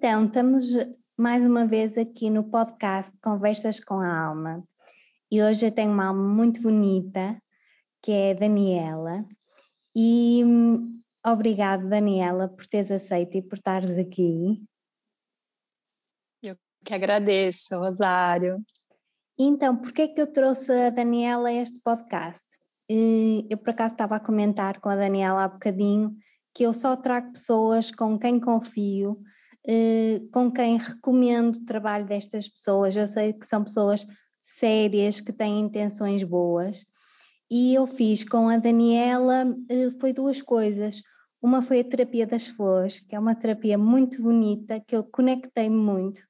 Então, estamos mais uma vez aqui no podcast Conversas com a Alma e hoje eu tenho uma alma muito bonita, que é a Daniela, e obrigado, Daniela, por teres aceito e por estares aqui. Eu que agradeço, Rosário. Então, por que é que eu trouxe a Daniela a este podcast? Eu por acaso estava a comentar com a Daniela há bocadinho que eu só trago pessoas com quem confio, com quem recomendo o trabalho destas pessoas. Eu sei que são pessoas sérias, que têm intenções boas, e eu fiz com a Daniela, foi duas coisas. Uma foi a terapia das flores, que é uma terapia muito bonita, que eu conectei muito,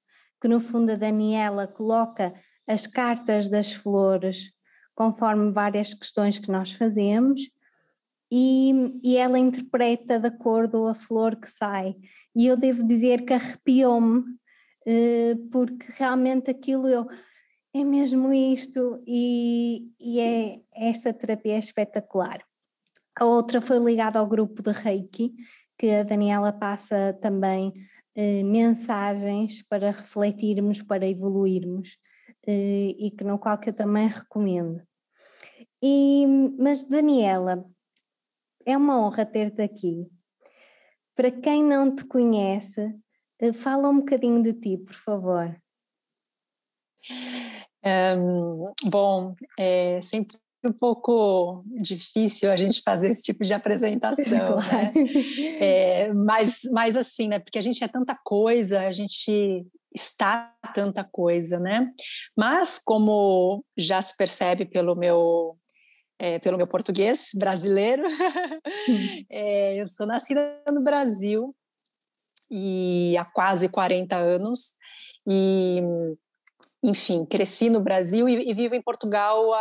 que no fundo a Daniela coloca as cartas das flores conforme várias questões que nós fazemos, e ela interpreta de acordo a flor que sai. E eu devo dizer que arrepiou-me, porque realmente aquilo é mesmo isto, e esta terapia é espetacular. A outra foi ligada ao grupo de Reiki, que a Daniela passa também mensagens para refletirmos, para evoluirmos, e que no qual que eu também recomendo. Mas Daniela, é uma honra ter-te aqui. Para quem não te conhece, fala um bocadinho de ti, por favor. Bom, é sempre um pouco difícil a gente fazer esse tipo de apresentação, Claro. né? Mas assim, né? Porque a gente é tanta coisa, a gente está tanta coisa, né? Mas como já se percebe pelo meu português brasileiro, eu sou nascida no Brasil e há quase 40 anos e, enfim, cresci no Brasil e vivo em Portugal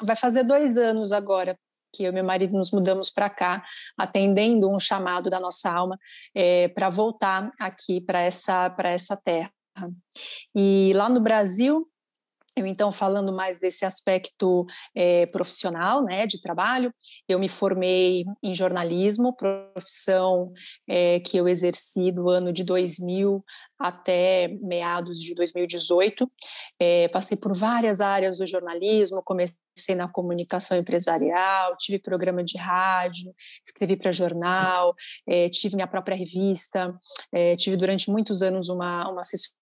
vai fazer 2 anos agora que eu e meu marido nos mudamos para cá, atendendo um chamado da nossa alma para voltar aqui para essa terra. E lá no Brasil, eu, então, falando mais desse aspecto profissional, né, de trabalho, eu me formei em jornalismo, profissão que eu exerci do ano de 2000 até meados de 2018. Passei por várias áreas do jornalismo, comecei na comunicação empresarial, tive programa de rádio, escrevi para jornal, tive minha própria revista, tive durante muitos anos uma assessoria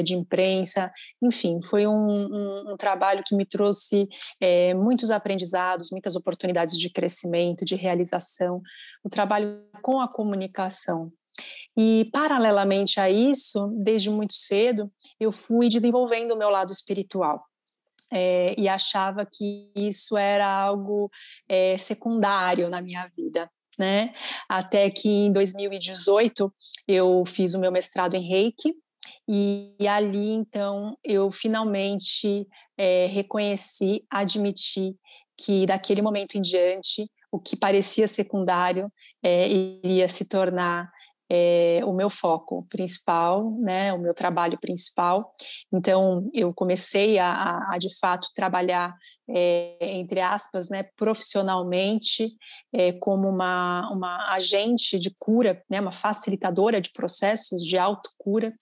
de imprensa. Enfim, foi um trabalho que me trouxe muitos aprendizados, muitas oportunidades de crescimento, de realização, o trabalho com a comunicação. E, paralelamente a isso, desde muito cedo, eu fui desenvolvendo o meu lado espiritual. E achava que isso era algo secundário na minha vida, né? Até que em 2018 eu fiz o meu mestrado em Reiki, e ali, então, eu finalmente reconheci, admiti que daquele momento em diante, o que parecia secundário iria se tornar o meu foco principal, né, o meu trabalho principal. Então, eu comecei a de fato, trabalhar, entre aspas, né, profissionalmente, como uma agente de cura, né, uma facilitadora de processos de autocura,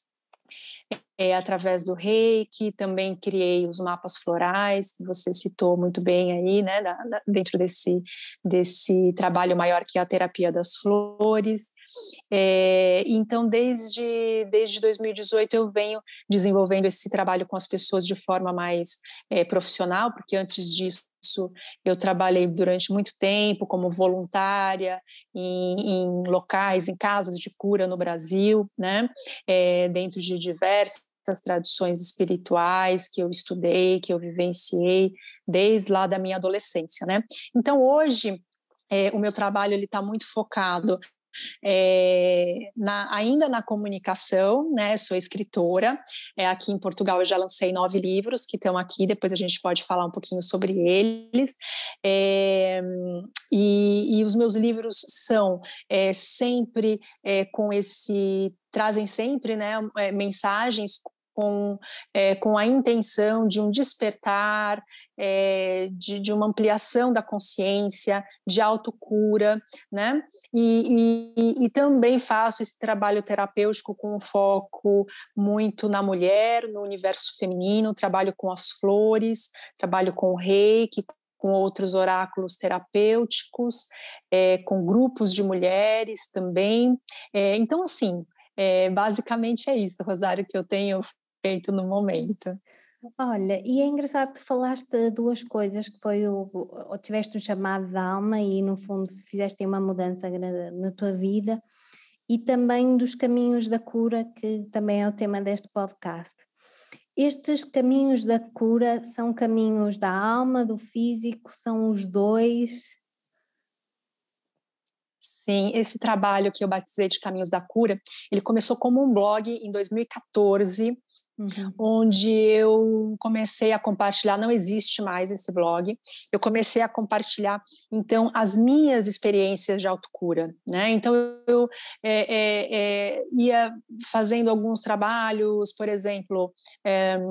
através do Reiki. Também criei os mapas florais, que você citou muito bem aí, né, dentro desse trabalho maior que é a terapia das flores. Então, desde 2018 eu venho desenvolvendo esse trabalho com as pessoas de forma mais profissional, porque antes disso eu trabalhei durante muito tempo como voluntária em locais, em casas de cura no Brasil, né? Dentro de diversas tradições espirituais que eu estudei, que eu vivenciei desde lá da minha adolescência, né? Então, hoje, o meu trabalho está muito focado ainda na comunicação, né? Sou escritora. Aqui em Portugal eu já lancei 9 livros que estão aqui, depois a gente pode falar um pouquinho sobre eles. E os meus livros são sempre trazem sempre, né, mensagens com a intenção de um despertar, de uma ampliação da consciência, de autocura, né? E também faço esse trabalho terapêutico com um foco muito na mulher, no universo feminino, trabalho com as flores, trabalho com o reiki, com outros oráculos terapêuticos, com grupos de mulheres também. Então, assim, basicamente é isso, Rosário, que eu tenho feito no momento. Olha, e é engraçado que tu falaste de duas coisas, que foi tiveste o chamado da alma e no fundo fizeste uma mudança na tua vida, e também dos caminhos da cura, que também é o tema deste podcast. Estes caminhos da cura são caminhos da alma, do físico, são os dois? Sim, esse trabalho que eu batizei de Caminhos da Cura, ele começou como um blog em 2014, onde eu comecei a compartilhar, não existe mais esse blog, eu comecei a compartilhar, então, as minhas experiências de autocura, né? Então, eu ia fazendo alguns trabalhos, por exemplo,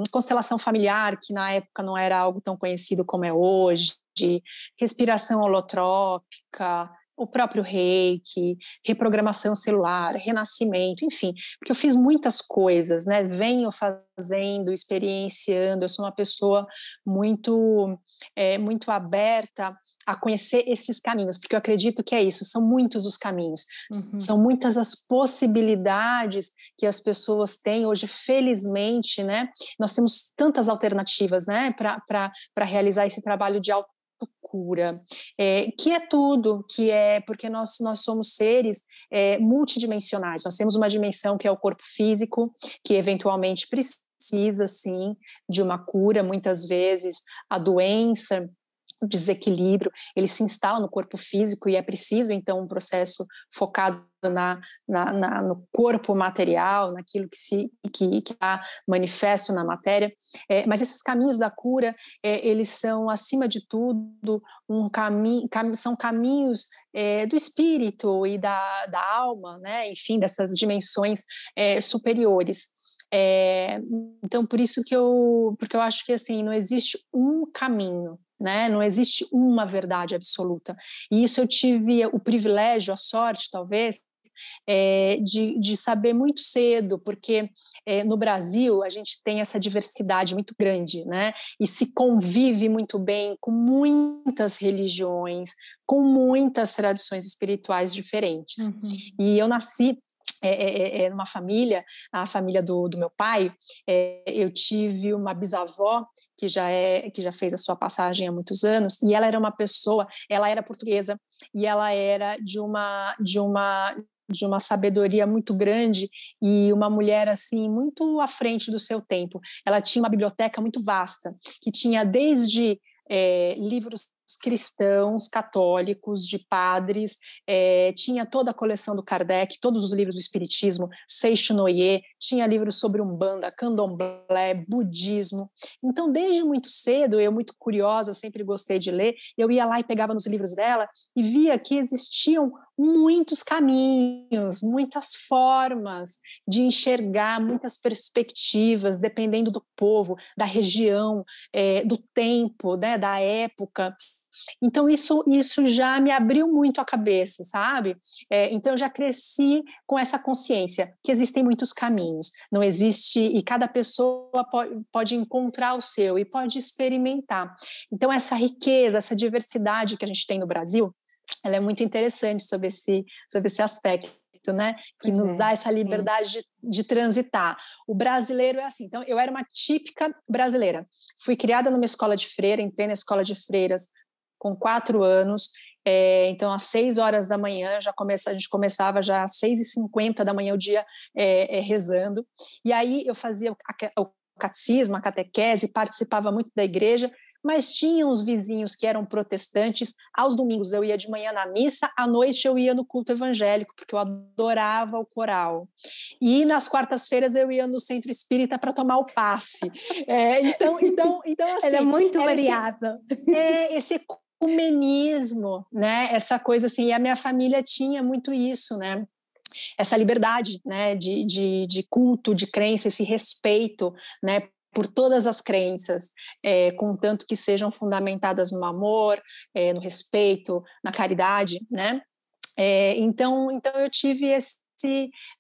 constelação familiar, que na época não era algo tão conhecido como é hoje, de respiração holotrópica, o próprio reiki, reprogramação celular, renascimento, enfim, porque eu fiz muitas coisas, né? Venho fazendo, experienciando, eu sou uma pessoa muito aberta a conhecer esses caminhos, porque eu acredito que é isso, são muitos os caminhos, são muitas as possibilidades que as pessoas têm hoje, felizmente, né? Nós temos tantas alternativas, né, para realizar esse trabalho de autocura, que é tudo, que é porque nós somos seres multidimensionais, nós temos uma dimensão que é o corpo físico, que eventualmente precisa, sim, de uma cura, muitas vezes a doença, o desequilíbrio, ele se instala no corpo físico e é preciso, então, um processo focado no corpo material, naquilo que está manifesto na matéria, mas esses caminhos da cura, eles são, acima de tudo, são caminhos do espírito e da alma, né? Enfim, dessas dimensões superiores. Então, por isso porque eu acho que assim, não existe um caminho, né? Não existe uma verdade absoluta. E isso eu tive o privilégio, a sorte, talvez, de saber muito cedo, porque no Brasil a gente tem essa diversidade muito grande, né? E se convive muito bem com muitas religiões, com muitas tradições espirituais diferentes. E eu nasci numa família, a família do meu pai, eu tive uma bisavó que já fez a sua passagem há muitos anos, e ela era uma pessoa, ela era portuguesa, e ela era de uma sabedoria muito grande e uma mulher assim muito à frente do seu tempo. Ela tinha uma biblioteca muito vasta, que tinha desde livros cristãos, católicos, de padres, tinha toda a coleção do Kardec, todos os livros do Espiritismo, Seixo Noye, tinha livros sobre Umbanda, Candomblé, Budismo. Então, desde muito cedo, eu muito curiosa, sempre gostei de ler, eu ia lá e pegava nos livros dela e via que existiam muitos caminhos, muitas formas de enxergar, muitas perspectivas, dependendo do povo, da região, do tempo, né, da época. Então, isso já me abriu muito a cabeça, sabe? Então, eu já cresci com essa consciência que existem muitos caminhos, não existe, e cada pessoa pode encontrar o seu e pode experimentar. Então, essa riqueza, essa diversidade que a gente tem no Brasil, ela é muito interessante sobre esse aspecto, né? Que nos dá essa liberdade de transitar. O brasileiro é assim. Então, eu era uma típica brasileira. Fui criada numa escola de freira, entrei na escola de freiras com 4 anos, então às 6 horas da manhã a gente começava já às 6h50 da manhã o dia rezando, e aí eu fazia o catecismo, a catequese, participava muito da igreja, mas tinha uns vizinhos que eram protestantes. Aos domingos eu ia de manhã na missa, à noite eu ia no culto evangélico, porque eu adorava o coral. E nas quartas-feiras eu ia no centro espírita para tomar o passe. Então assim, era muito variado. Esse ecumenismo, né? Essa coisa assim, e a minha família tinha muito isso, né? essa liberdade, né, de culto, de crença, esse respeito, né, por todas as crenças, contanto que sejam fundamentadas no amor, no respeito, na caridade, né? Então eu tive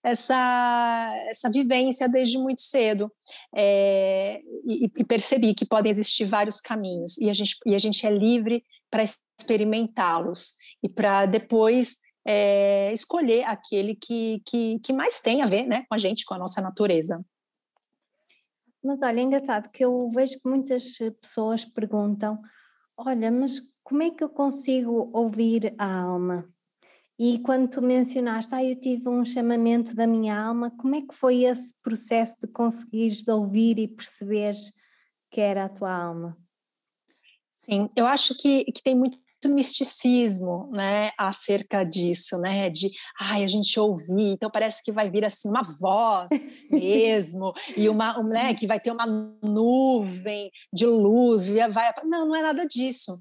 essa vivência desde muito cedo, e percebi que podem existir vários caminhos, e a gente é livre para experimentá-los e para depois escolher aquele que mais tem a ver, né, com a gente, com a nossa natureza. Mas olha, é engraçado que eu vejo que muitas pessoas perguntam: olha, mas como é que eu consigo ouvir a alma? E quando tu mencionaste, eu tive um chamamento da minha alma, como é que foi esse processo de conseguires ouvir e perceberes que era a tua alma? Sim, eu acho que tem muito misticismo, né, acerca disso, né, a gente ouvir, então parece que vai vir assim uma voz mesmo, e né, que vai ter uma nuvem de luz, não é nada disso.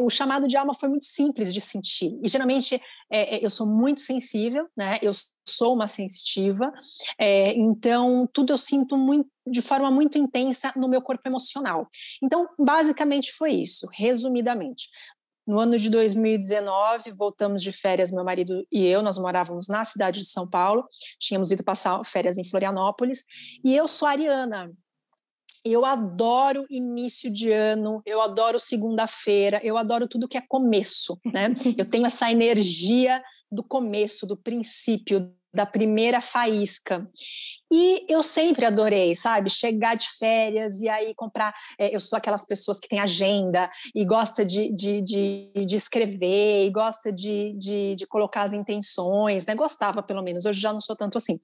O chamado de alma foi muito simples de sentir, e geralmente eu sou muito sensível, né, eu sou uma sensitiva, então tudo eu sinto de forma muito intensa no meu corpo emocional. Então, basicamente foi isso, resumidamente. No ano de 2019, voltamos de férias, meu marido e eu, nós morávamos na cidade de São Paulo, tínhamos ido passar férias em Florianópolis, e eu sou ariana. Eu adoro início de ano, eu adoro segunda-feira, eu adoro tudo que é começo, né? Eu tenho essa energia do começo, do princípio, da primeira faísca. E eu sempre adorei, sabe? Chegar de férias e aí comprar. Eu sou aquelas pessoas que têm agenda e gosta de escrever, e gosta de colocar as intenções, né? Gostava, pelo menos, hoje já não sou tanto assim.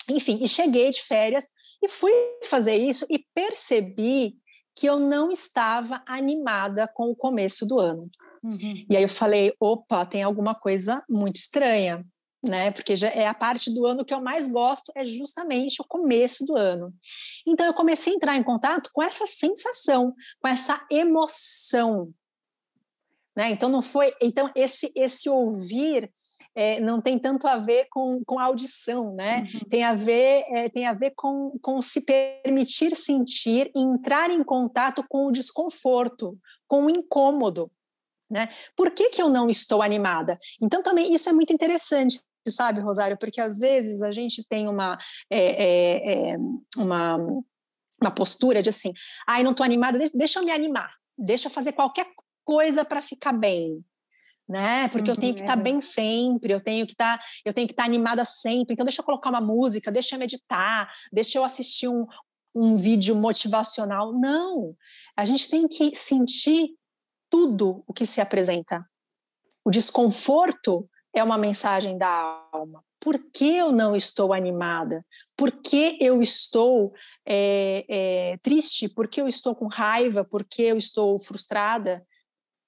Enfim, e cheguei de férias e fui fazer isso e percebi que eu não estava animada com o começo do ano. Uhum. E aí eu falei, opa, tem alguma coisa muito estranha, né? Porque já é a parte do ano que eu mais gosto, é justamente o começo do ano. Então eu comecei a entrar em contato com essa sensação, com essa emoção, né? Então não foi, então esse ouvir não tem tanto a ver com a audição, né? Uhum. Tem a ver com se permitir sentir e entrar em contato com o desconforto, com o incômodo, né? Por que eu não estou animada? Então também isso é muito interessante, sabe, Rosário? Porque às vezes a gente tem uma postura de assim, não estou animada, deixa eu me animar, deixa eu fazer qualquer coisa para ficar bem, né? Porque eu tenho que estar bem sempre, eu tenho que estar animada sempre. Então deixa eu colocar uma música, deixa eu meditar, deixa eu assistir um vídeo motivacional. Não, a gente tem que sentir tudo o que se apresenta. O desconforto é uma mensagem da alma. Por que eu não estou animada? Por que eu estou triste? Por que eu estou com raiva? Por que eu estou frustrada?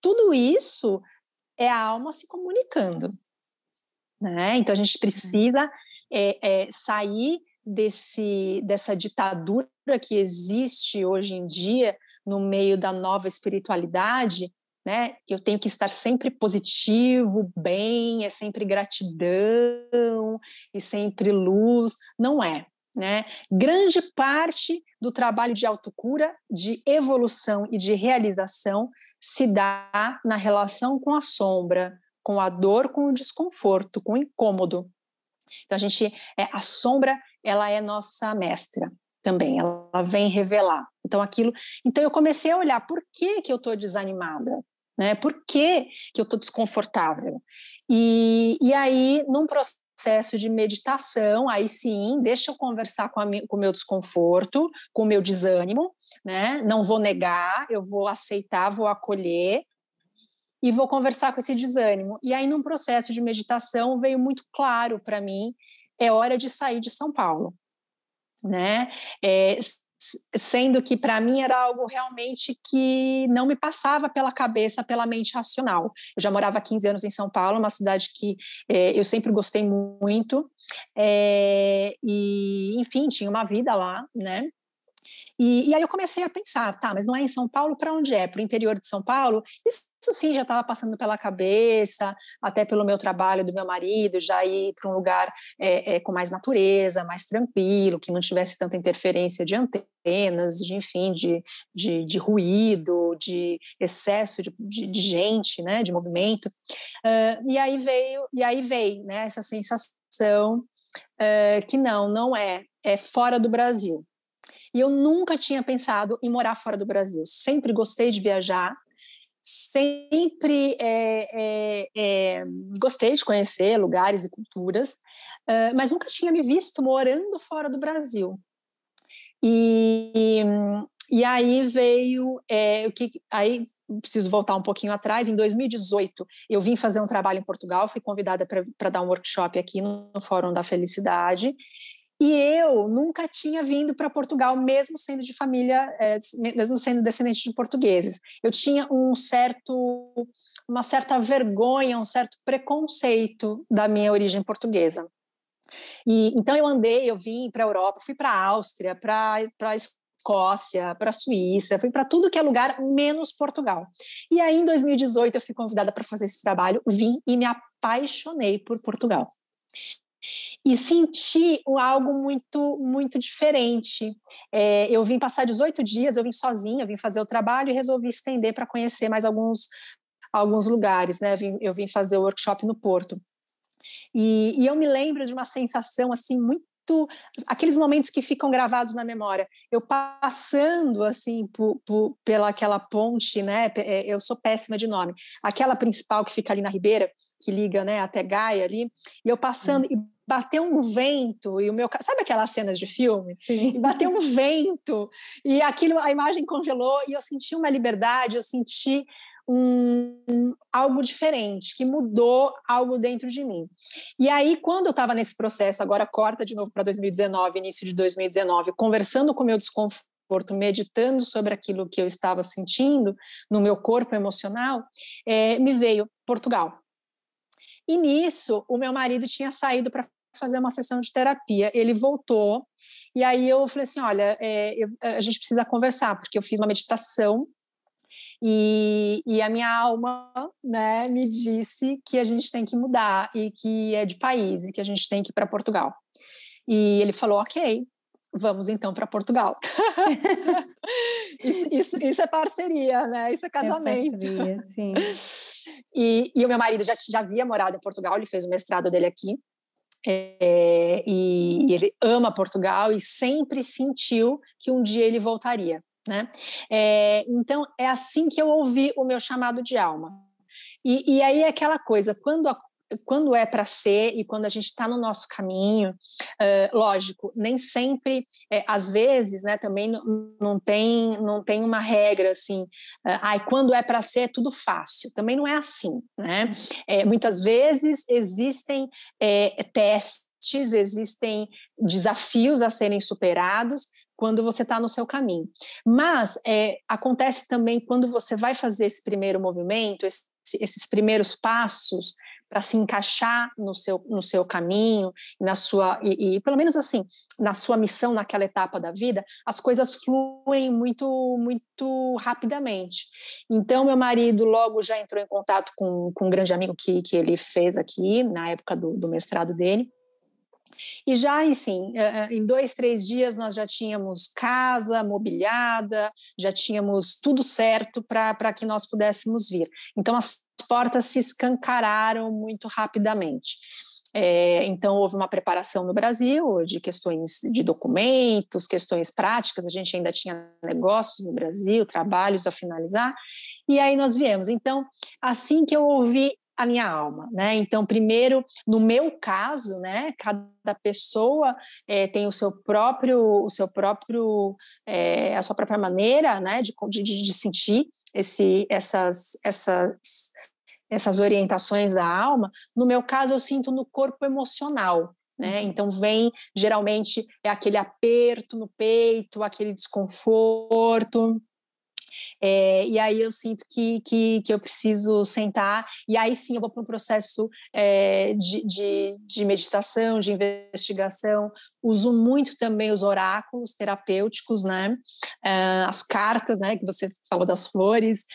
Tudo isso é a alma se comunicando, né? Então a gente precisa sair dessa ditadura que existe hoje em dia no meio da nova espiritualidade, né? Eu tenho que estar sempre positivo, bem, é sempre gratidão e sempre luz. Não é, né? Grande parte do trabalho de autocura, de evolução e de realização se dá na relação com a sombra, com a dor, com o desconforto, com o incômodo. Então a sombra, ela é nossa mestra também, ela vem revelar. Então eu comecei a olhar por que eu estou desanimada, né? Por que eu estou desconfortável? E aí, num processo de meditação, aí sim, deixa eu conversar com o meu desconforto, com o meu desânimo, né? Não vou negar, eu vou aceitar, vou acolher e vou conversar com esse desânimo. E aí, num processo de meditação, veio muito claro para mim, é hora de sair de São Paulo, né? Sendo que para mim era algo realmente que não me passava pela cabeça, pela mente racional. Eu já morava há 15 anos em São Paulo, uma cidade que eu sempre gostei muito, e enfim, tinha uma vida lá, né? E aí eu comecei a pensar, tá, mas lá em São Paulo, para onde é? Para o interior de São Paulo? E sim já estava passando pela cabeça, até pelo meu trabalho, do meu marido, já ir para um lugar com mais natureza, mais tranquilo, que não tivesse tanta interferência de antenas, enfim, de ruído, de excesso de gente, né, de movimento. E aí veio, né, essa sensação que não é fora do Brasil. E eu nunca tinha pensado em morar fora do Brasil. Sempre gostei de viajar, sempre gostei de conhecer lugares e culturas, mas nunca tinha me visto morando fora do Brasil. E aí veio, aí preciso voltar um pouquinho atrás, em 2018 eu vim fazer um trabalho em Portugal, fui convidada para dar um workshop aqui no Fórum da Felicidade, e eu nunca tinha vindo para Portugal, mesmo sendo de família, mesmo sendo descendente de portugueses. Eu tinha uma certa vergonha, um certo preconceito da minha origem portuguesa. E então eu vim para a Europa, fui para a Áustria, para a Escócia, para a Suíça, fui para tudo que é lugar, menos Portugal. E aí, em 2018, eu fui convidada para fazer esse trabalho, vim e me apaixonei por Portugal. E senti algo muito, muito diferente. Eu vim passar 18 dias, eu vim sozinha, vim fazer o trabalho e resolvi estender para conhecer mais alguns lugares, né? Eu vim fazer o workshop no Porto. E eu me lembro de uma sensação assim muito, aqueles momentos que ficam gravados na memória. Eu passando assim pela aquela ponte, né? Eu sou péssima de nome. Aquela principal que fica ali na Ribeira, que liga, né, até Gaia ali. E eu passando e bateu um vento e sabe aquelas cenas de filme? Sim. E bateu um vento e a imagem congelou e eu senti uma liberdade, eu senti algo diferente, que mudou algo dentro de mim. E aí, quando eu estava nesse processo, agora corta de novo para 2019, início de 2019, conversando com o meu desconforto, meditando sobre aquilo que eu estava sentindo no meu corpo emocional, me veio Portugal. E nisso, o meu marido tinha saído para fazer uma sessão de terapia. Ele voltou, e aí eu falei assim, olha, a gente precisa conversar, porque eu fiz uma meditação e a minha alma, né, me disse que a gente tem que mudar e que é de país e que a gente tem que ir para Portugal. E ele falou, ok, vamos então para Portugal. Isso é parceria, né? Isso é casamento. É parceria, sim. E o meu marido já havia morado em Portugal, ele fez o mestrado dele aqui. E ele ama Portugal e sempre sentiu que um dia ele voltaria, né? Então é assim que eu ouvi o meu chamado de alma. E aí é aquela coisa, quando é para ser e quando a gente está no nosso caminho, lógico, nem sempre, às vezes, né, também não tem uma regra assim, quando é para ser é tudo fácil, também não é assim, né? Muitas vezes existem testes, existem desafios a serem superados quando você está no seu caminho, mas acontece também quando você vai fazer esse primeiro movimento, esses primeiros passos para se encaixar no seu caminho, e pelo menos assim, na sua missão naquela etapa da vida, as coisas fluem muito, muito rapidamente. Então, meu marido logo já entrou em contato com um grande amigo que ele fez aqui, na época do mestrado dele, e já, assim, em 2, 3 dias nós já tínhamos casa mobiliada, já tínhamos tudo certo para que nós pudéssemos vir. Então, as portas se escancararam muito rapidamente. Então, houve uma preparação no Brasil de questões de documentos, questões práticas, a gente ainda tinha negócios no Brasil, trabalhos a finalizar, e aí nós viemos. Então, assim que eu ouvi a minha alma, né? Então, primeiro, no meu caso, né? Cada pessoa tem a sua própria maneira, né? De sentir essas orientações da alma. No meu caso, eu sinto no corpo emocional, né? Então geralmente é aquele aperto no peito, aquele desconforto. E aí eu sinto que eu preciso sentar, e aí sim eu vou para um processo de meditação, de investigação, Uso muito também os oráculos terapêuticos, né? As cartas, né? Que você falou das flores,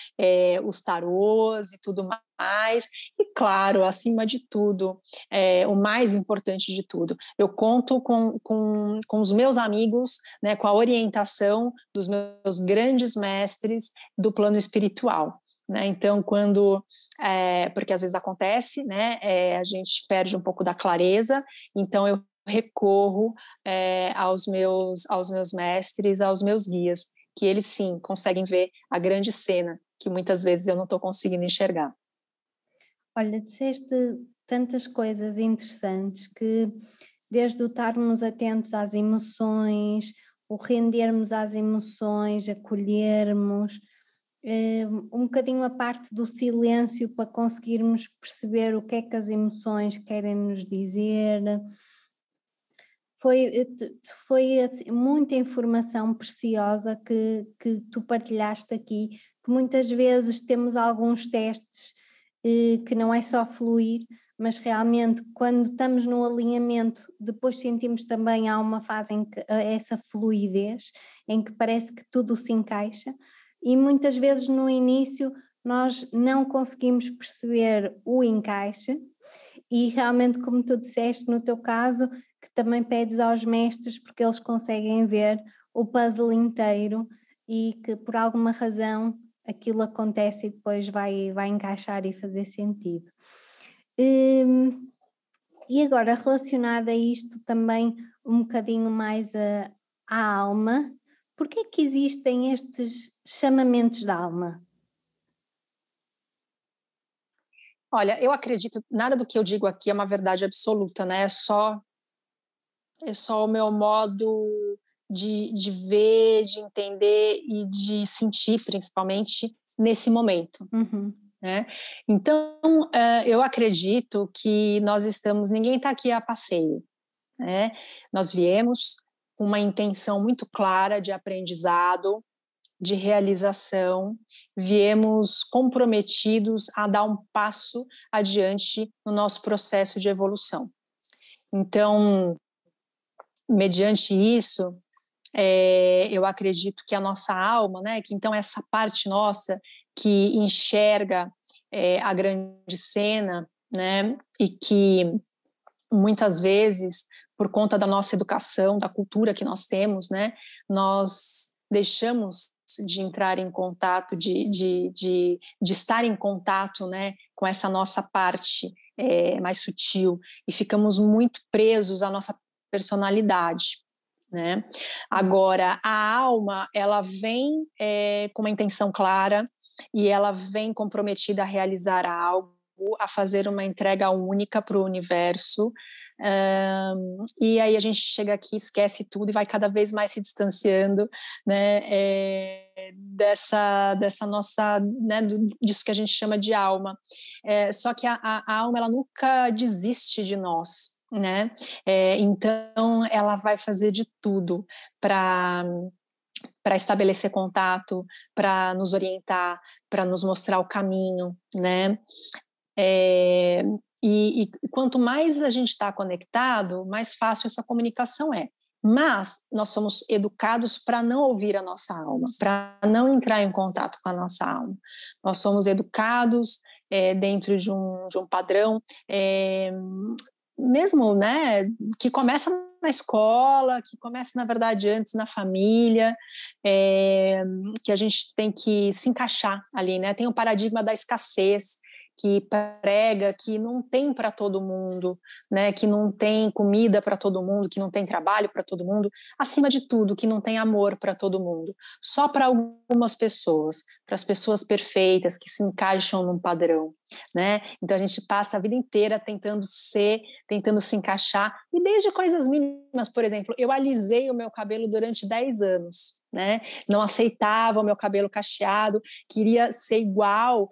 os tarôs e tudo mais. E claro, acima de tudo, o mais importante de tudo, eu conto com os meus amigos, né? Com a orientação dos meus grandes mestres do plano espiritual. Né? Então, porque às vezes acontece, né? A gente perde um pouco da clareza, então eu recorro aos meus mestres, aos meus guias, que eles sim conseguem ver a grande cena que muitas vezes eu não estou conseguindo enxergar. Olha, disseste tantas coisas interessantes que desde o estarmos atentos às emoções, o rendermos às emoções, acolhermos, um bocadinho a parte do silêncio para conseguirmos perceber o que é que as emoções querem nos dizer. Foi assim, muita informação preciosa que tu partilhaste aqui, que muitas vezes temos alguns testes que não é só fluir, mas realmente quando estamos no alinhamento, depois sentimos também há uma fase em que essa fluidez, em que parece que tudo se encaixa, e muitas vezes no início nós não conseguimos perceber o encaixe, e realmente, como tu disseste no teu caso, que também pedes aos mestres porque eles conseguem ver o puzzle inteiro e que por alguma razão aquilo acontece e depois vai encaixar e fazer sentido. E agora, relacionado a isto também um bocadinho mais à alma, por que é que existem estes chamamentos da alma? Olha, eu acredito, nada do que eu digo aqui é uma verdade absoluta, né? É só o meu modo de ver, de entender e de sentir, principalmente nesse momento. Uhum. Né? Então, eu acredito que ninguém está aqui a passeio. Né? Nós viemos com uma intenção muito clara de aprendizado, de realização, viemos comprometidos a dar um passo adiante no nosso processo de evolução. Então, mediante isso, eu acredito que a nossa alma, né, que então essa parte nossa que enxerga a grande cena, né, e que muitas vezes, por conta da nossa educação, da cultura que nós temos, né, nós deixamos de entrar em contato, de estar em contato, né, com essa nossa parte mais sutil e ficamos muito presos à nossa personalidade. Né? Agora, a alma, ela vem com uma intenção clara e ela vem comprometida a realizar algo, a fazer uma entrega única para o universo, e aí a gente chega aqui, esquece tudo e vai cada vez mais se distanciando, né, dessa nossa, né, disso que a gente chama de alma. Só que a alma, ela nunca desiste de nós, né? Então ela vai fazer de tudo para estabelecer contato, para nos orientar, para nos mostrar o caminho, né? E quanto mais a gente está conectado, mais fácil essa comunicação é. Mas nós somos educados para não ouvir a nossa alma, para não entrar em contato com a nossa alma. Nós somos educados dentro de um padrão, mesmo, né, que começa na escola, que começa, na verdade, antes na família, que a gente tem que se encaixar ali, né? Tem o paradigma da escassez, que prega que não tem para todo mundo, né? Que não tem comida para todo mundo, que não tem trabalho para todo mundo, acima de tudo, que não tem amor para todo mundo, só para algumas pessoas, para as pessoas perfeitas que se encaixam num padrão, né? Então a gente passa a vida inteira tentando se encaixar, e desde coisas mínimas, por exemplo, eu alisei o meu cabelo durante 10 anos, né? Não aceitava o meu cabelo cacheado, queria ser igual,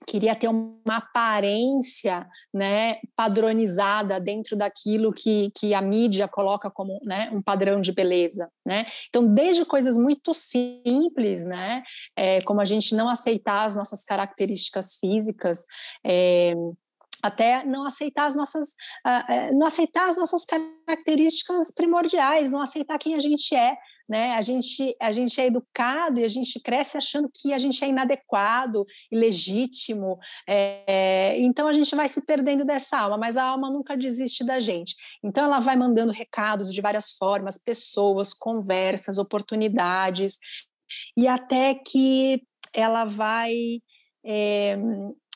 queria ter uma aparência, né, padronizada dentro daquilo que a mídia coloca como, né, um padrão de beleza, né? Então, desde coisas muito simples, né, como a gente não aceitar as nossas características físicas, até não aceitar não aceitar as nossas características primordiais, não aceitar quem a gente é, né? A gente é educado e a gente cresce achando que a gente é inadequado, ilegítimo, então a gente vai se perdendo dessa alma, mas a alma nunca desiste da gente. Então ela vai mandando recados de várias formas, pessoas, conversas, oportunidades, e até que ela vai,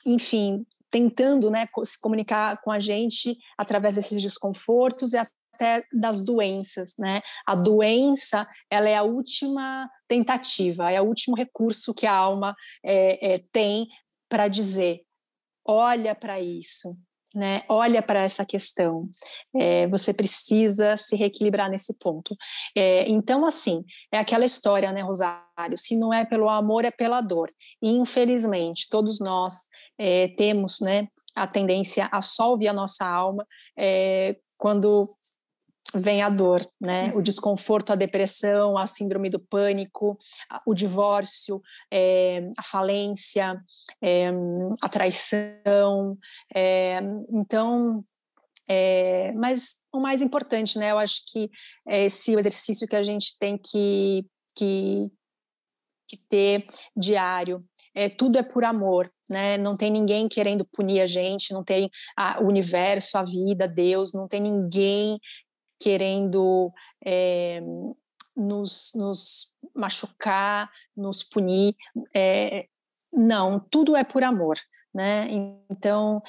enfim, tentando, né, se comunicar com a gente através desses desconfortos e até das doenças, né? A doença, ela é a última tentativa, é o último recurso que a alma tem para dizer, olha para isso, né? Olha para essa questão, você precisa se reequilibrar nesse ponto. Então, assim, é aquela história, né, Rosário? Se não é pelo amor, é pela dor. E, infelizmente, todos nós temos, né, a tendência a só ouvir a nossa alma quando vem a dor, né? O desconforto, a depressão, a síndrome do pânico, o divórcio, a falência, a traição. Então, mas o mais importante, né? Eu acho que é esse exercício que a gente tem que ter diário. Tudo é por amor, né? Não tem ninguém querendo punir a gente, não tem o universo, a vida, Deus, não tem ninguém querendo nos machucar, nos punir. Não, tudo é por amor, né? Então,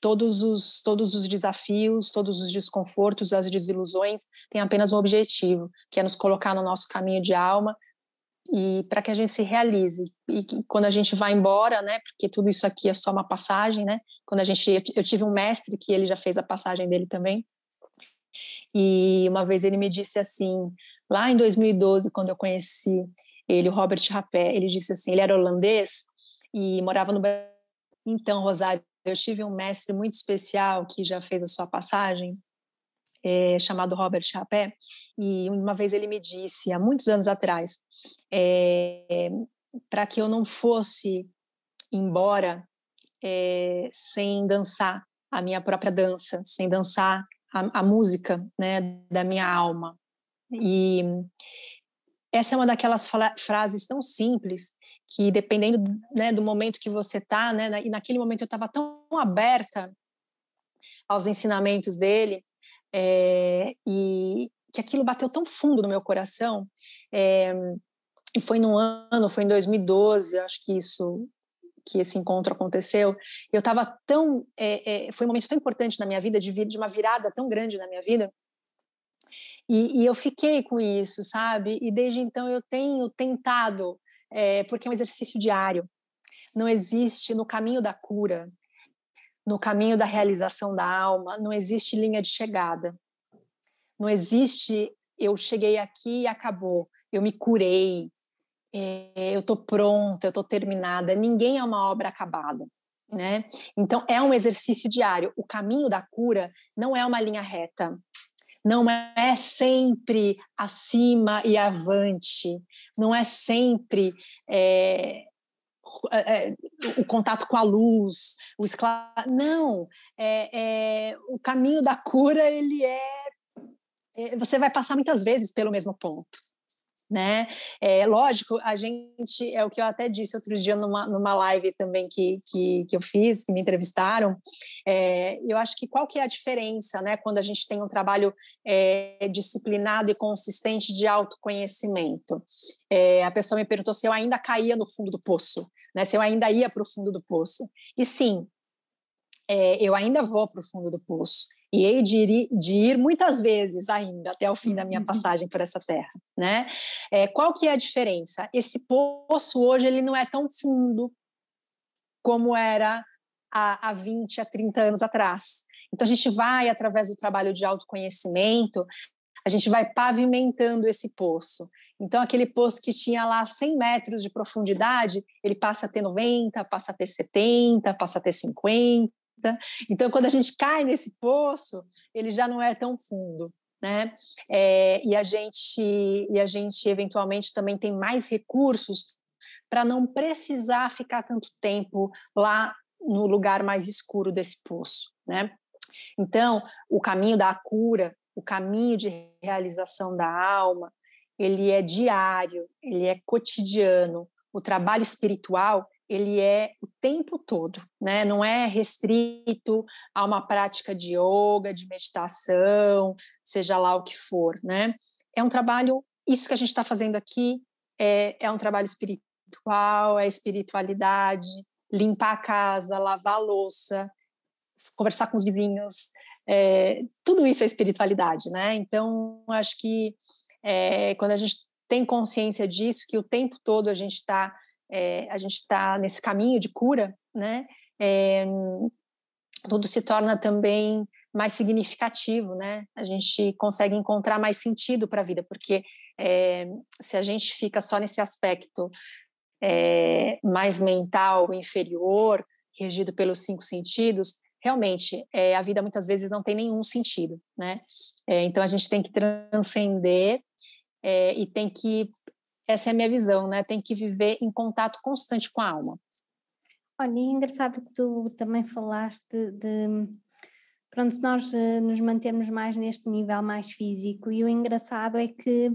todos os desafios, todos os desconfortos, as desilusões têm apenas um objetivo, que é nos colocar no nosso caminho de alma e para que a gente se realize. E quando a gente vai embora, né? Porque tudo isso aqui é só uma passagem, né? Eu tive um mestre que ele já fez a passagem dele também. E uma vez ele me disse assim, lá em 2012, quando eu conheci ele, o Robert Rapé, ele disse assim, ele era holandês e morava no Brasil. Então, Rosário, eu tive um mestre muito especial que já fez a sua passagem, chamado Robert Rapé, e uma vez ele me disse, há muitos anos atrás, para que eu não fosse embora sem dançar a minha própria dança, sem dançar a música, né, da minha alma. E essa é uma daquelas frases tão simples que, dependendo, né, do momento que você está, né, e naquele momento eu estava tão aberta aos ensinamentos dele, e que aquilo bateu tão fundo no meu coração, e foi foi em 2012, acho que esse encontro aconteceu, eu estava tão, foi um momento tão importante na minha vida, de uma virada tão grande na minha vida, e eu fiquei com isso, sabe? E desde então eu tenho tentado, porque é um exercício diário, não existe no caminho da cura, no caminho da realização da alma, não existe linha de chegada, não existe eu cheguei aqui e acabou, eu me curei, eu estou pronta, eu estou terminada. Ninguém é uma obra acabada, né? Então é um exercício diário. O caminho da cura não é uma linha reta, não é sempre acima e avante, não é sempre o contato com a luz, não, o caminho da cura ele você vai passar muitas vezes pelo mesmo ponto, né? Lógico, a gente, é o que eu até disse outro dia numa live também que eu fiz, que me entrevistaram, eu acho que qual que é a diferença, né, quando a gente tem um trabalho disciplinado e consistente de autoconhecimento? A pessoa me perguntou se eu ainda caía no fundo do poço, né, se eu ainda ia para o fundo do poço. E sim, eu ainda vou para o fundo do poço. E hei de ir muitas vezes ainda, até o fim da minha passagem por essa terra, né? Qual que é a diferença? Esse poço hoje ele não é tão fundo como era há 20, há 30 anos atrás. Então, a gente vai, através do trabalho de autoconhecimento, a gente vai pavimentando esse poço. Então, aquele poço que tinha lá 100 metros de profundidade, ele passa a ter 90, passa a ter 70, passa a ter 50. Então, quando a gente cai nesse poço, ele já não é tão fundo, né? E a gente eventualmente também tem mais recursos para não precisar ficar tanto tempo lá no lugar mais escuro desse poço, né? Então, o caminho da cura, o caminho de realização da alma, ele é diário, ele é cotidiano. O trabalho espiritual, ele é o tempo todo, né? Não é restrito a uma prática de yoga, de meditação, seja lá o que for, né? É um trabalho, isso que a gente está fazendo aqui é um trabalho espiritual, é espiritualidade, limpar a casa, lavar a louça, conversar com os vizinhos, tudo isso é espiritualidade, né? Então, acho que quando a gente tem consciência disso, que o tempo todo a gente está nesse caminho de cura, né? Tudo se torna também mais significativo, né? A gente consegue encontrar mais sentido para a vida, porque se a gente fica só nesse aspecto mais mental, inferior, regido pelos 5 sentidos, realmente a vida muitas vezes não tem nenhum sentido, né? Então a gente tem que transcender e tem que, essa é a minha visão, né? Tem que viver em contato constante com a alma. Olha, é engraçado que tu também falaste pronto, nós nos mantemos mais neste nível mais físico, e o engraçado é que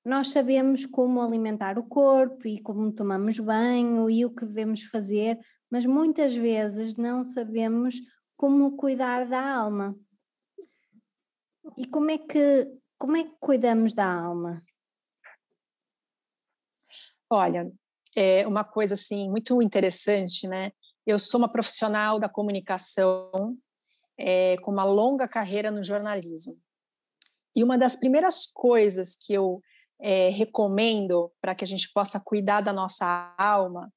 nós sabemos como alimentar o corpo e como tomamos banho e o que devemos fazer, mas muitas vezes não sabemos como cuidar da alma. E como é que cuidamos da alma? Olha, é uma coisa assim muito interessante, né? Eu sou uma profissional da comunicação com uma longa carreira no jornalismo. E uma das primeiras coisas que eu recomendo para que a gente possa cuidar da nossa alma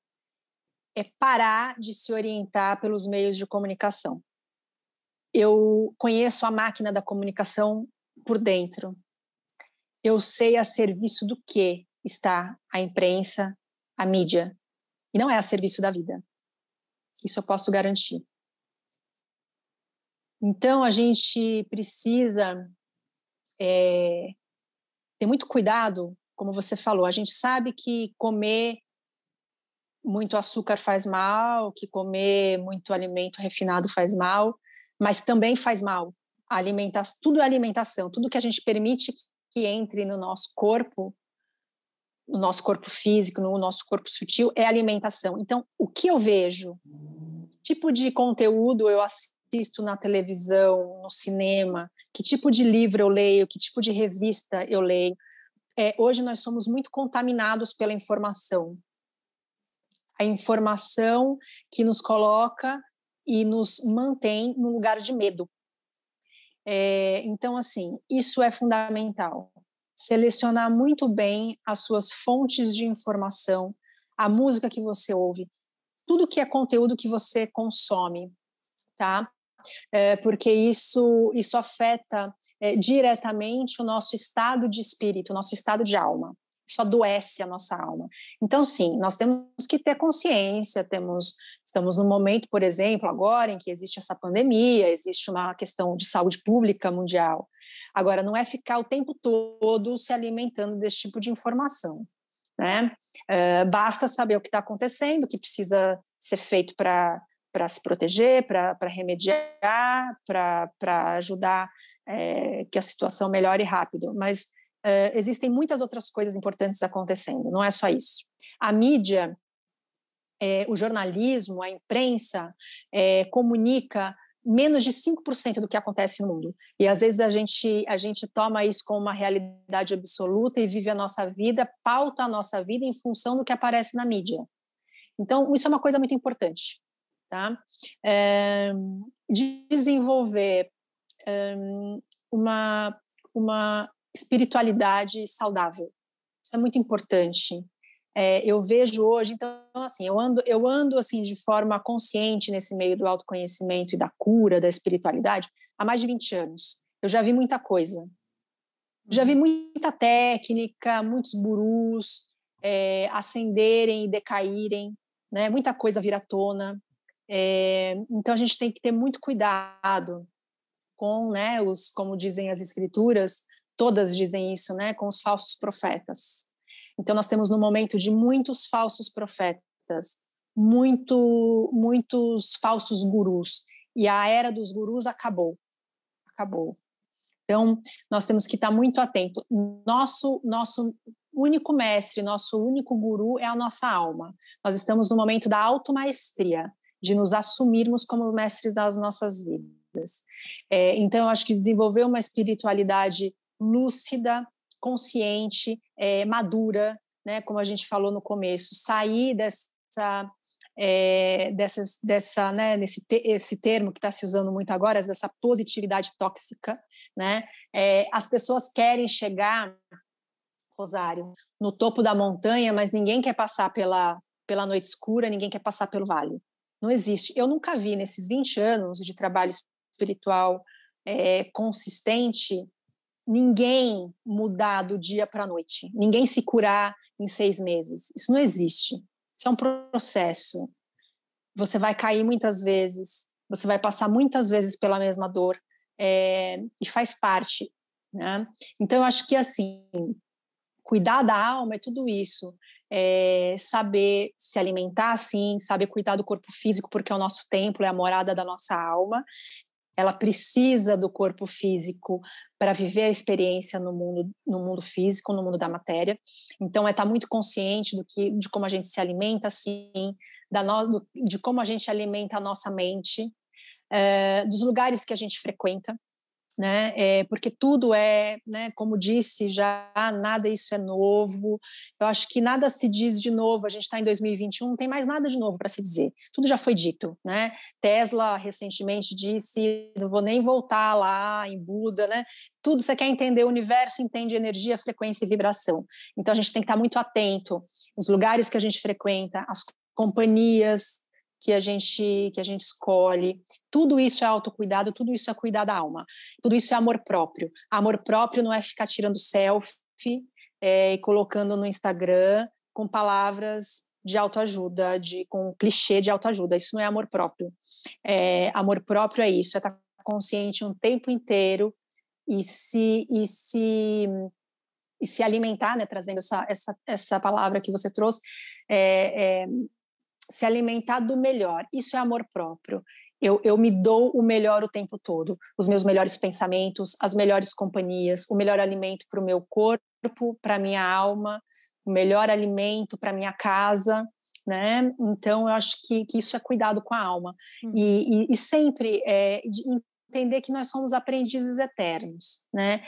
é parar de se orientar pelos meios de comunicação. Eu conheço a máquina da comunicação por dentro. Eu sei a serviço do que está a imprensa, a mídia. E não é a serviço da vida. Isso eu posso garantir. Então, a gente precisa ter muito cuidado, como você falou. A gente sabe que comer muito açúcar faz mal, que comer muito alimento refinado faz mal, mas também faz mal. Tudo é alimentação, tudo que a gente permite que entre no nosso corpo físico, no nosso corpo sutil, é alimentação. Então, o que eu vejo, que tipo de conteúdo eu assisto na televisão, no cinema, que tipo de livro eu leio, que tipo de revista eu leio. Hoje nós somos muito contaminados pela informação. A informação que nos coloca e nos mantém no lugar de medo. Então, assim, isso é fundamental. Selecionar muito bem as suas fontes de informação, a música que você ouve, tudo que é conteúdo que você consome, tá? Porque isso afeta diretamente o nosso estado de espírito, o nosso estado de alma. Isso adoece a nossa alma. Então, sim, nós temos que ter consciência, estamos num momento, por exemplo, agora em que existe essa pandemia, existe uma questão de saúde pública mundial. Agora, não é ficar o tempo todo se alimentando desse tipo de informação, né? Basta saber o que está acontecendo, o que precisa ser feito para se proteger, para remediar, para ajudar que a situação melhore rápido. Mas existem muitas outras coisas importantes acontecendo, não é só isso. A mídia, o jornalismo, a imprensa comunica menos de 5% do que acontece no mundo. E às vezes a gente toma isso como uma realidade absoluta e vive a nossa vida, pauta a nossa vida em função do que aparece na mídia. Então, isso é uma coisa muito importante. Tá? Desenvolver uma espiritualidade saudável. Isso é muito importante. Eu vejo hoje, então, assim, eu ando assim de forma consciente nesse meio do autoconhecimento e da cura, da espiritualidade, há mais de 20 anos. Eu já vi muita coisa. Já vi muita técnica, muitos gurus ascenderem e decaírem, né? Muita coisa vir à tona. Então a gente tem que ter muito cuidado com, né, como dizem as escrituras, todas dizem isso, né, com os falsos profetas. Então nós temos no momento de muitos falsos profetas, muitos falsos gurus, e a era dos gurus acabou. Então, nós temos que estar muito atento. Nosso único mestre, nosso único guru é a nossa alma. Nós estamos no momento da automaestria, de nos assumirmos como mestres das nossas vidas. Então, eu acho que desenvolver uma espiritualidade lúcida, consciente, madura, né, como a gente falou no começo, sair esse termo que está se usando muito agora, dessa positividade tóxica, né? As pessoas querem chegar, Rosário, no topo da montanha, mas ninguém quer passar pela noite escura, ninguém quer passar pelo vale. Não existe. Eu nunca vi nesses 20 anos de trabalho espiritual consistente ninguém mudar do dia para a noite, ninguém se curar em 6 meses. Isso não existe. Isso é um processo. Você vai cair muitas vezes, você vai passar muitas vezes pela mesma dor, e faz parte, né? Então, eu acho que, assim, cuidar da alma é tudo isso. Saber se alimentar, sim, saber cuidar do corpo físico, porque é o nosso templo, é a morada da nossa alma. Ela precisa do corpo físico para viver a experiência no mundo físico, no mundo da matéria. Então, estar muito consciente de como a gente se alimenta, sim, de como a gente alimenta a nossa mente, dos lugares que a gente frequenta, né? Porque tudo né, como disse já, nada isso é novo. Eu acho que nada se diz de novo. A gente está em 2021, não tem mais nada de novo para se dizer. Tudo já foi dito, né? Tesla recentemente disse: não vou nem voltar lá em Buda, né? Tudo, você quer entender o universo, entende energia, frequência e vibração. Então a gente tem que estar muito atento. Os lugares que a gente frequenta, as companhias que a gente escolhe, tudo isso é autocuidado, tudo isso é cuidar da alma, tudo isso é amor próprio. Amor próprio não é ficar tirando selfie e colocando no Instagram com palavras de autoajuda, com clichê de autoajuda. Isso não é amor próprio. Amor próprio é isso, é estar consciente um tempo inteiro e se alimentar, né, trazendo essa palavra que você trouxe, se alimentar do melhor. Isso é amor próprio. Eu me dou o melhor o tempo todo, os meus melhores pensamentos, as melhores companhias, o melhor alimento para o meu corpo, para a minha alma, o melhor alimento para a minha casa, né? Então, eu acho que isso é cuidado com a alma. E sempre entender que nós somos aprendizes eternos, né?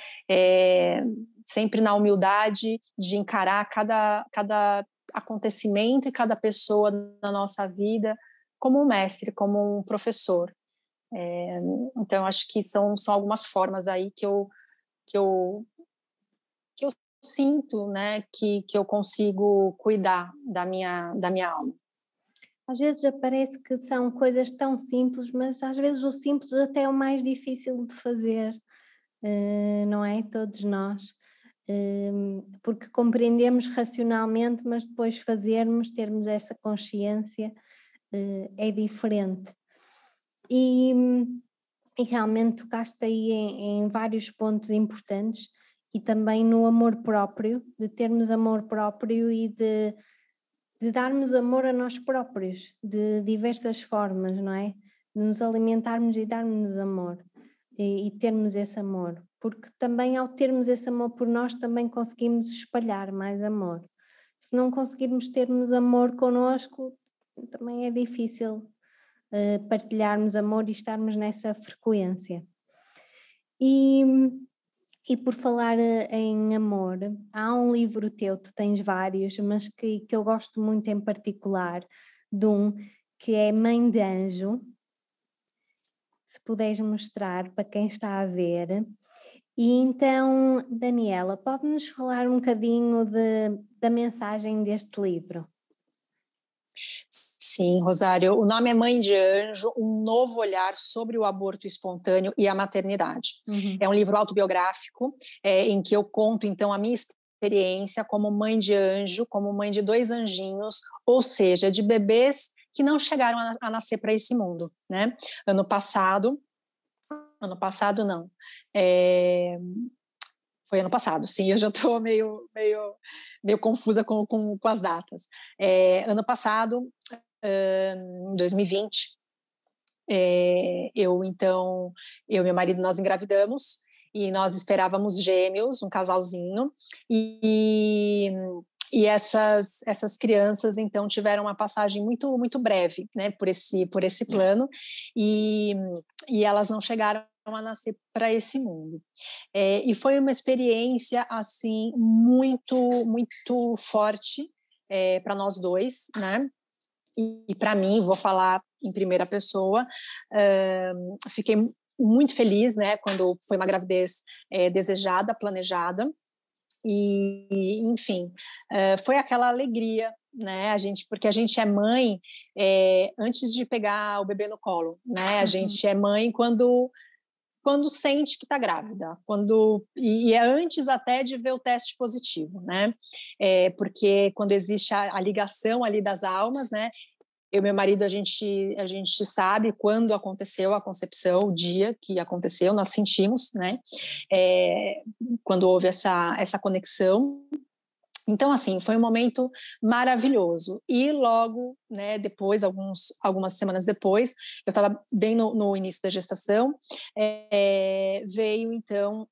Sempre na humildade de encarar cada acontecimento e cada pessoa na nossa vida como um mestre, como um professor. Então, acho que são algumas formas aí que eu sinto, né, que eu consigo cuidar da minha alma. Às vezes já parece que são coisas tão simples, mas às vezes o simples até é o mais difícil de fazer, não é? Todos nós. Porque compreendemos racionalmente, mas depois termos essa consciência é diferente. E realmente tocaste aí em vários pontos importantes e também no amor próprio, de termos amor próprio e de darmos amor a nós próprios, de diversas formas, não é? De nos alimentarmos e darmos amor e termos esse amor, porque também ao termos esse amor por nós também conseguimos espalhar mais amor. Se não conseguirmos termos amor connosco, também é difícil partilharmos amor e estarmos nessa frequência. E por falar em amor, há um livro teu, tu tens vários, mas que eu gosto muito em particular, de um que é Mãe de Anjo. Se puderes mostrar para quem está a ver. E então, Daniela, pode-nos falar um bocadinho da mensagem deste livro? Sim, Rosário, o nome é Mãe de Anjo, um novo olhar sobre o aborto espontâneo e a maternidade. É um livro autobiográfico, em que eu conto, então, a minha experiência como mãe de anjo, como mãe de 2 anjinhos, ou seja, de bebês que não chegaram a nascer para esse mundo, né? Ano passado não, foi ano passado, sim, eu já estou meio confusa com as datas. Ano passado, em 2020, eu e meu marido, nós engravidamos e nós esperávamos gêmeos, um casalzinho, e essas crianças, então, tiveram uma passagem muito, muito breve, né, por esse plano, e elas não chegaram a nascer para esse mundo. E foi uma experiência, assim, muito, muito forte para nós dois, né? E para mim, vou falar em primeira pessoa, fiquei muito feliz, né, quando foi uma gravidez desejada, planejada, e enfim, foi aquela alegria, né, porque a gente é mãe antes de pegar o bebê no colo, né, a gente é mãe quando sente que está grávida, e é antes até de ver o teste positivo, né? Porque quando existe a ligação ali das almas, né? Eu e meu marido, a gente sabe quando aconteceu a concepção, o dia que aconteceu, nós sentimos, né? Quando houve essa conexão. Então, assim, foi um momento maravilhoso. E logo, né, depois, algumas semanas depois, eu estava bem no início da gestação, veio, então,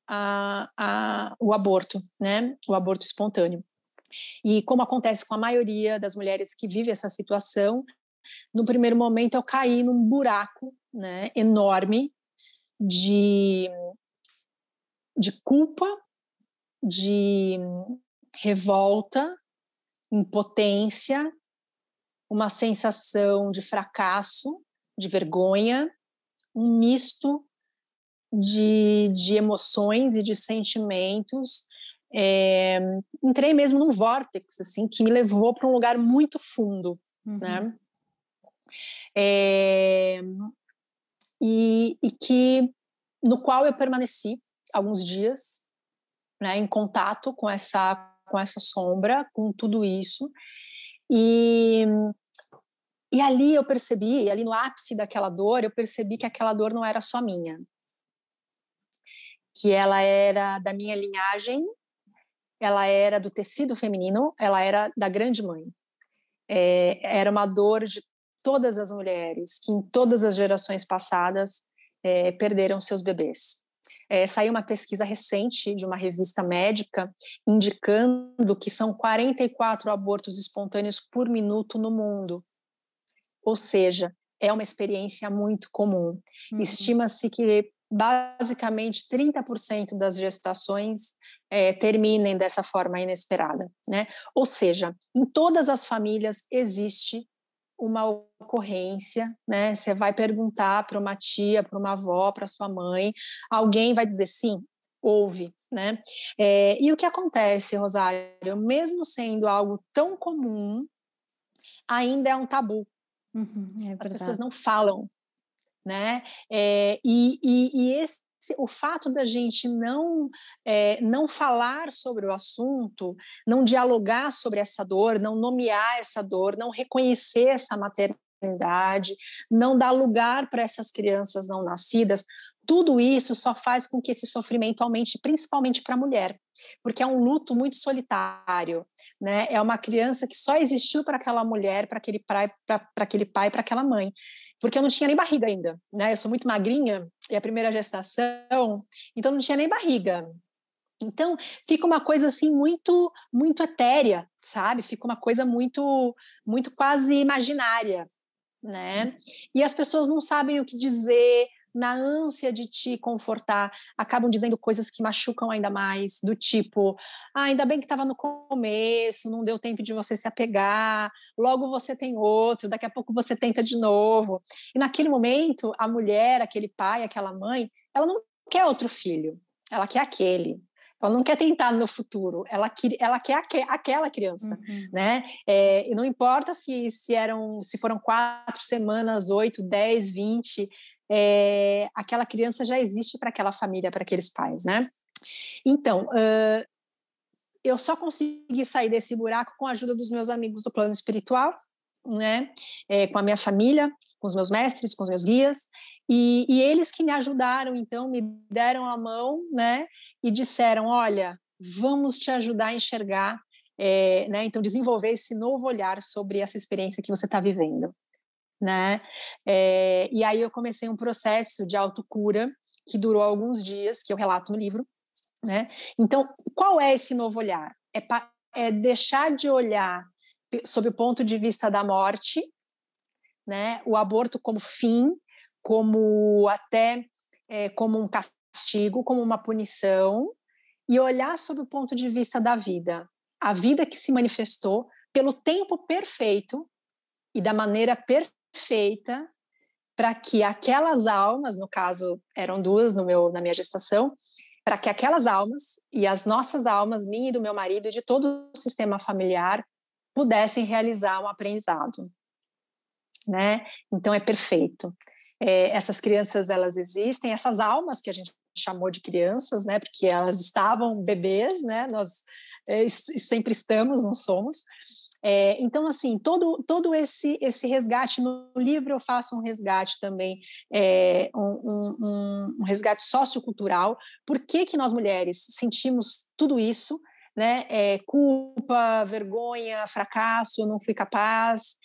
o aborto, né, o aborto espontâneo. E como acontece com a maioria das mulheres que vivem essa situação, no primeiro momento eu caí num buraco, né, enorme de culpa, de revolta, impotência, uma sensação de fracasso, de vergonha, um misto de emoções e de sentimentos. Entrei mesmo num vórtex, assim, que me levou para um lugar muito fundo, né? E no qual eu permaneci alguns dias, né, em contato com essa sombra, com tudo isso, e ali eu percebi, ali no ápice daquela dor, eu percebi que aquela dor não era só minha, que ela era da minha linhagem, ela era do tecido feminino, ela era da grande mãe. Era uma dor de todas as mulheres que em todas as gerações passadas perderam seus bebês. Saiu uma pesquisa recente de uma revista médica indicando que são 44 abortos espontâneos por minuto no mundo. Ou seja, é uma experiência muito comum. Estima-se que basicamente 30% das gestações terminem dessa forma inesperada, né? Ou seja, em todas as famílias existe uma ocorrência, né? Você vai perguntar para uma tia, para uma avó, para sua mãe, alguém vai dizer sim, houve, né? E o que acontece, Rosário, mesmo sendo algo tão comum, ainda é um tabu. As pessoas não falam, né? O fato da gente não falar sobre o assunto, não dialogar sobre essa dor, não nomear essa dor, não reconhecer essa maternidade, não dar lugar para essas crianças não nascidas, tudo isso só faz com que esse sofrimento aumente, principalmente para a mulher, porque é um luto muito solitário, né? É uma criança que só existiu para aquela mulher, para aquele pai, para aquela mãe, porque eu não tinha nem barriga ainda, né? Eu sou muito magrinha, e a primeira gestação, então não tinha nem barriga. Então, fica uma coisa assim muito muito etérea, sabe? Fica uma coisa muito muito quase imaginária, né? E as pessoas não sabem o que dizer, na ânsia de te confortar, acabam dizendo coisas que machucam ainda mais, do tipo, ainda bem que estava no começo, não deu tempo de você se apegar, logo você tem outro, daqui a pouco você tenta de novo. E naquele momento, a mulher, aquele pai, aquela mãe, ela não quer outro filho, ela quer aquele. Ela não quer tentar no futuro, ela quer aquela criança, né? E não importa se foram 4 semanas, 8, 10, 20, aquela criança já existe para aquela família, para aqueles pais, né? Então, eu só consegui sair desse buraco com a ajuda dos meus amigos do plano espiritual, né? Com a minha família, com os meus mestres, com os meus guias, e eles que me ajudaram, então, me deram a mão, né? E disseram, olha, vamos te ajudar a enxergar né? Então, desenvolver esse novo olhar sobre essa experiência que você está vivendo, né? E aí eu comecei um processo de autocura que durou alguns dias, que eu relato no livro, né? Então, qual é esse novo olhar? É deixar de olhar sob o ponto de vista da morte, né? O aborto como fim, como até como um castigo, como uma punição, e olhar sob o ponto de vista da vida, a vida que se manifestou pelo tempo perfeito e da maneira perfeita para que aquelas almas, no caso eram duas na minha gestação, para que aquelas almas e as nossas almas, minha e do meu marido e de todo o sistema familiar, pudessem realizar um aprendizado, né? Então é perfeito. Essas crianças, elas existem, essas almas que a gente chamou de crianças, né? Porque elas estavam bebês, né? Nós sempre estamos, não somos. Então, assim, todo esse resgate no livro eu faço um resgate também, um resgate sociocultural. Por que nós mulheres sentimos tudo isso, né? Culpa, vergonha, fracasso, eu não fui capaz,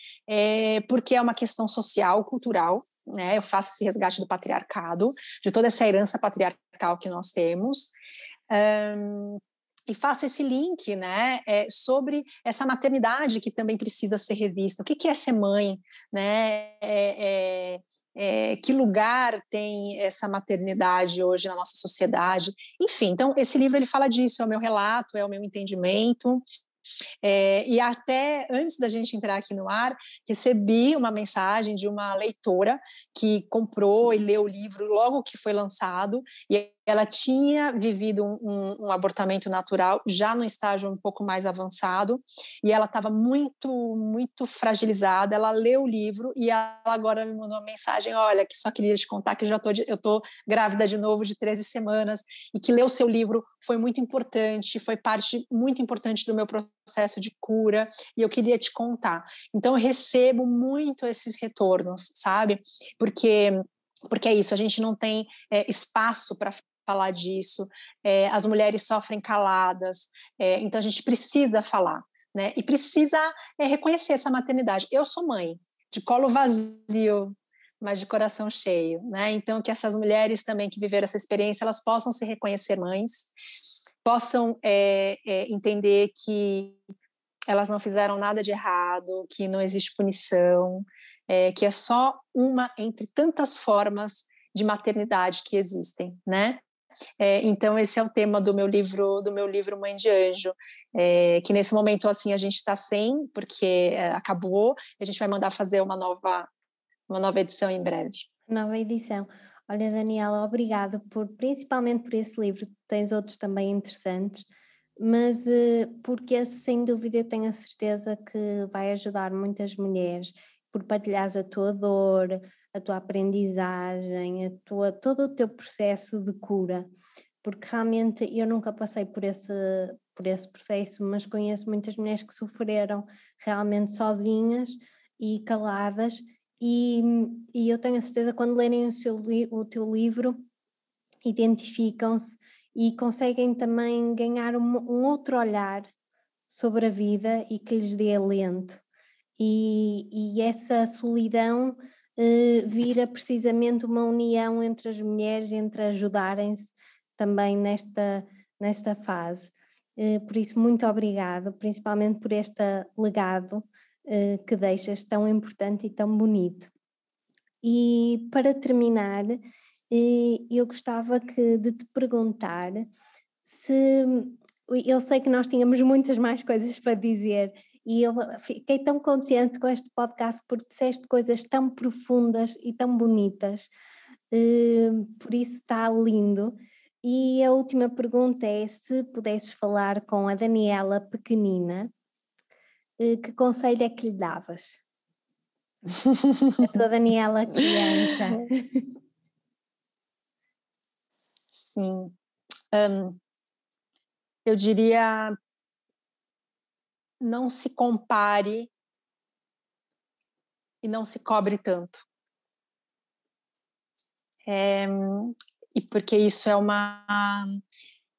porque é uma questão social, cultural, né? Eu faço esse resgate do patriarcado, de toda essa herança patriarcal que nós temos. E faço esse link, né, sobre essa maternidade que também precisa ser revista. O que é ser mãe, né? Que lugar tem essa maternidade hoje na nossa sociedade? Enfim, então esse livro ele fala disso, é o meu relato, é o meu entendimento. E até antes da gente entrar aqui no ar, recebi uma mensagem de uma leitora que comprou e leu o livro logo que foi lançado, e ela tinha vivido um abortamento natural já no estágio um pouco mais avançado, e ela estava muito, muito fragilizada. Ela leu o livro e ela agora me mandou uma mensagem: olha, que só queria te contar que eu estou grávida de novo de 13 semanas, e que ler o seu livro foi muito importante, foi parte muito importante do meu processo de cura, e eu queria te contar. Então eu recebo muito esses retornos, sabe? Porque é isso, a gente não tem espaço para falar disso, as mulheres sofrem caladas, então a gente precisa falar, né? E precisa reconhecer essa maternidade. Eu sou mãe, de colo vazio, mas de coração cheio, né? Então que essas mulheres também que viveram essa experiência, elas possam se reconhecer mães, possam entender que elas não fizeram nada de errado, que não existe punição, que é só uma entre tantas formas de maternidade que existem, né? Então esse é o tema do meu livro Mãe de Anjo, que nesse momento assim a gente está sem, porque acabou. A gente vai mandar fazer uma nova edição em breve. Nova edição. Olha, Daniela, obrigada principalmente por esse livro. Tens outros também interessantes, mas porque esse, sem dúvida, eu tenho a certeza que vai ajudar muitas mulheres, por partilhares a tua dor, a tua aprendizagem, todo o teu processo de cura, porque realmente eu nunca passei por esse processo, mas conheço muitas mulheres que sofreram realmente sozinhas e caladas, e eu tenho a certeza que quando lerem o teu livro, identificam-se e conseguem também ganhar um outro olhar sobre a vida e que lhes dê alento. E essa solidão vira precisamente uma união entre as mulheres, entre ajudarem-se também nesta fase. Por isso, muito obrigado, principalmente por este legado que deixas tão importante e tão bonito. E para terminar, eu gostava de te perguntar se... Eu sei que nós tínhamos muitas mais coisas para dizer, e eu fiquei tão contente com este podcast porque disseste coisas tão profundas e tão bonitas, por isso está lindo. E a última pergunta é: se pudesses falar com a Daniela pequenina, que conselho é que lhe davas? A tua Daniela criança. Sim. Eu diria: não se compare e não se cobre tanto. E porque isso é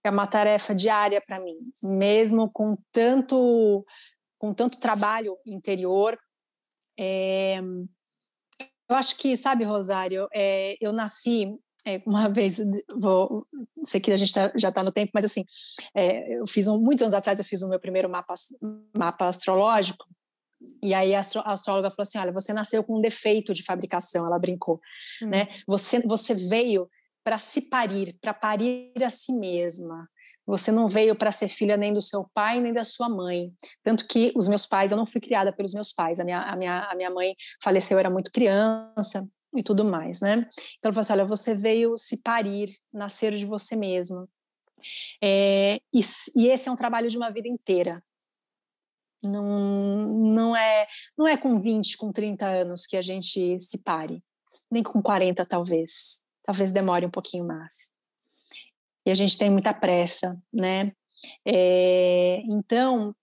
é uma tarefa diária para mim, mesmo com tanto trabalho interior. Eu acho que, sabe, Rosário, eu nasci uma vez, sei que a gente já está no tempo, mas assim, muitos anos atrás eu fiz o meu primeiro mapa astrológico, e aí a astróloga falou assim, olha, você nasceu com um defeito de fabricação, ela brincou, né? Você veio para se parir, para parir a si mesma. Você não veio para ser filha nem do seu pai, nem da sua mãe. Tanto que os meus pais, eu não fui criada pelos meus pais. A minha mãe faleceu, eu era muito criança e tudo mais, né? Então, ela falou assim, olha, você veio se parir, nascer de você mesma. E esse é um trabalho de uma vida inteira. Não é com 20, com 30 anos que a gente se pare. Nem com 40, talvez. Talvez demore um pouquinho mais. E a gente tem muita pressa, né? Então,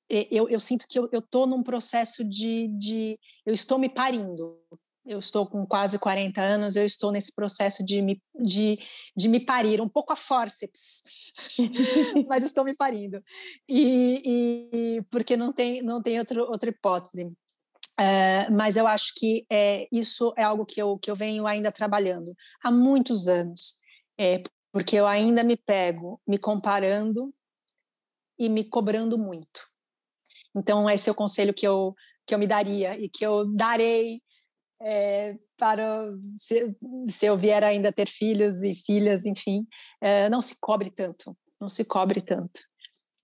eu sinto que eu estou num processo eu estou me parindo. Eu estou com quase 40 anos, eu estou nesse processo de me parir, um pouco a fórceps, mas estou me parindo. E porque não tem outra hipótese. Mas eu acho que isso é algo que eu venho ainda trabalhando há muitos anos. Porque eu ainda me pego me comparando e me cobrando muito. Então, esse é o conselho que eu me daria e que eu darei para se eu vier ainda ter filhos e filhas, enfim, não se cobre tanto,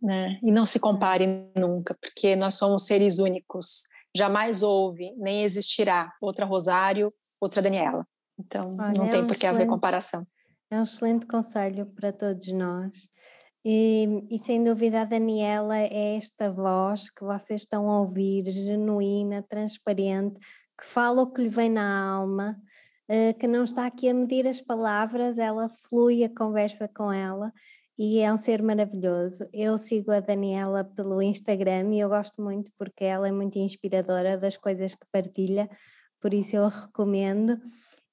né? E não se compare nunca, porque nós somos seres únicos. Jamais houve, nem existirá outra Rosário, outra Daniela. Então, não tem por que haver comparação. É um excelente conselho para todos nós. E sem dúvida a Daniela é esta voz que vocês estão a ouvir, genuína, transparente, que fala o que lhe vem na alma, que não está aqui a medir as palavras, ela flui a conversa com ela e é um ser maravilhoso. Eu sigo a Daniela pelo Instagram e eu gosto muito porque ela é muito inspiradora das coisas que partilha, por isso eu a recomendo.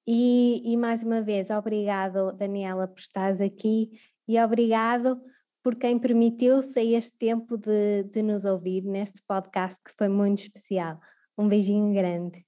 E mais uma vez, obrigado, Daniela, por estares aqui e obrigado por quem permitiu-se a este tempo de nos ouvir neste podcast que foi muito especial. Um beijinho grande.